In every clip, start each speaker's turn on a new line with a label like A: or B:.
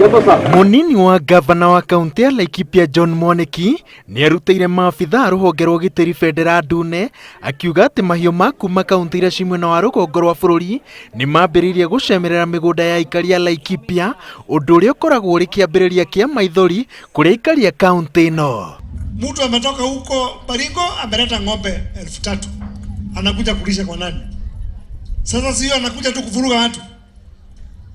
A: Munini wa gavana wa kaunti ya Laikipia John Mwaniki ni arutĩire maabitha rũhonge rwa ũgitĩri Federa Ndune akiuga atĩ mahiũ ma kuma kaunti iria ci mwena wa rũgongo rwa bũrũri nĩ mambĩrĩirie gũcemerera mĩgũnda ya aikari a Laikipia, ũndũ ũrĩa ũkoragwo ũrĩ kĩambĩrĩria kĩa maithori kũrĩ aikari a kaunti ĩno.
B: Mtu ametoka huko Baringo ameleta ng'ombe 3000 anakuja kulisha kwa nani? Sasa sio anakuja tu kuvuruga watu.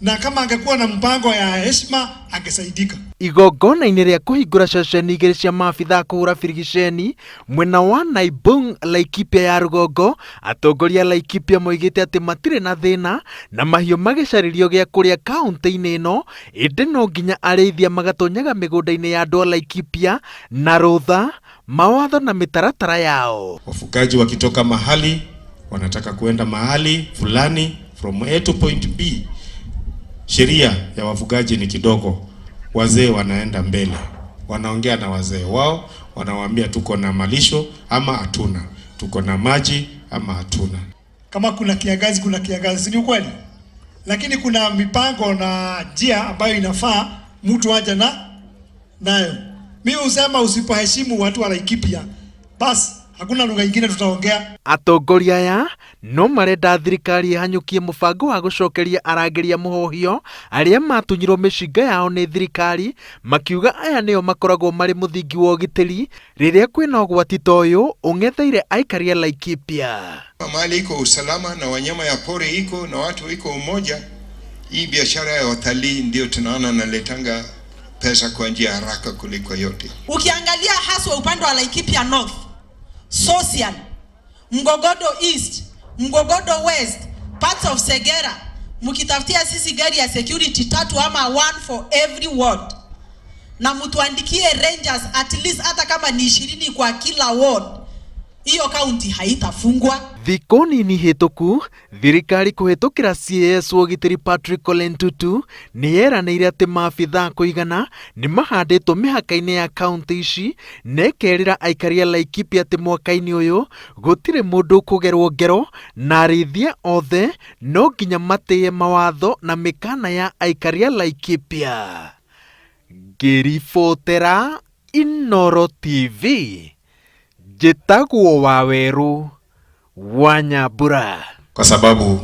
B: Na kama angekuwa na mpango ya heshima angesaidika.
A: Igongona-inĩ rĩa kũhingũra ceceni igĩrĩ cia maabitha kũhũra birigiceni mwena wa Naibung Laikipia ya rũgongo, atongoria Laikipia moigĩte atĩ matirĩ na thĩna na mahiũ magĩcarĩrio gĩa kũrĩa kaunti-inĩ ĩno, ĩndĩ no nginya arĩithia magatonyaga mĩgũnda-inĩ ya andũ a Laikipia na rũtha, mawatho na mĩtaratara yao.
C: Wafugaji wakitoka mahali wanataka kuenda mahali fulani from A to point B, sheria ya wafugaji ni kidogo. Wazee wanaenda mbele, wanaongea na wazee wao, wanawaambia tuko na malisho ama hatuna, tuko na maji ama hatuna.
B: Kama kuna kiangazi kuna kiangazi, ni ukweli. Lakini kuna mipango na njia ambayo inafaa mtu aje nayo. Mimi husema usipoheshimu watu wa Laikipia, basi hakuna lugha nyingine tutaongea.
A: Atongoria aya no marenda thirikari ihanyukie mũbango wa gũcokeria arangĩri a mũhohio arĩa matunyirwo mĩcinga yao nĩ thirikari, makiuga aya nĩo makoragwo marĩ mũthingi wa ũgitĩri rĩrĩa kwĩna ũgwati ta ũyũ ũng'etheire aikari a Laikipia.
D: Mali iko usalama na wanyama ya pori iko na watu iko umoja. Hii biashara ya watalii ndio tunaona naletanga pesa kwa njia haraka kuliko yote.
E: Ukiangalia haswa upande wa Laikipia North, Social, Mgogodo East, Mgogodo West, parts of Segera, mukitafutia sisi gari ya security 3 ama 1 for every ward. Na mtuandikie rangers at least hata kama ni 20 kwa kila ward. Hiyo county haitafungwa.
A: Thikũ nini hĩtũku, thirikari kũhĩtũkĩra CAS wa ũgitĩri Patrick Ole Ntutu nĩ yeranĩire atĩ maabitha kũigana nĩ mahandĩtwo mĩhaka-inĩ ya kaunti ici, na ĩkerĩra aikari a Laikipia atĩ mwaka-inĩ ũyũ gũtirĩ mũndũ kũgerwo ngero, na arĩithia othe no nginya matĩye mawatho na mĩkana ya aikari a Laikipia. Ngĩribotera Inooro TV, njĩtagwo Waweru wa Nyambura.
C: Kwa sababu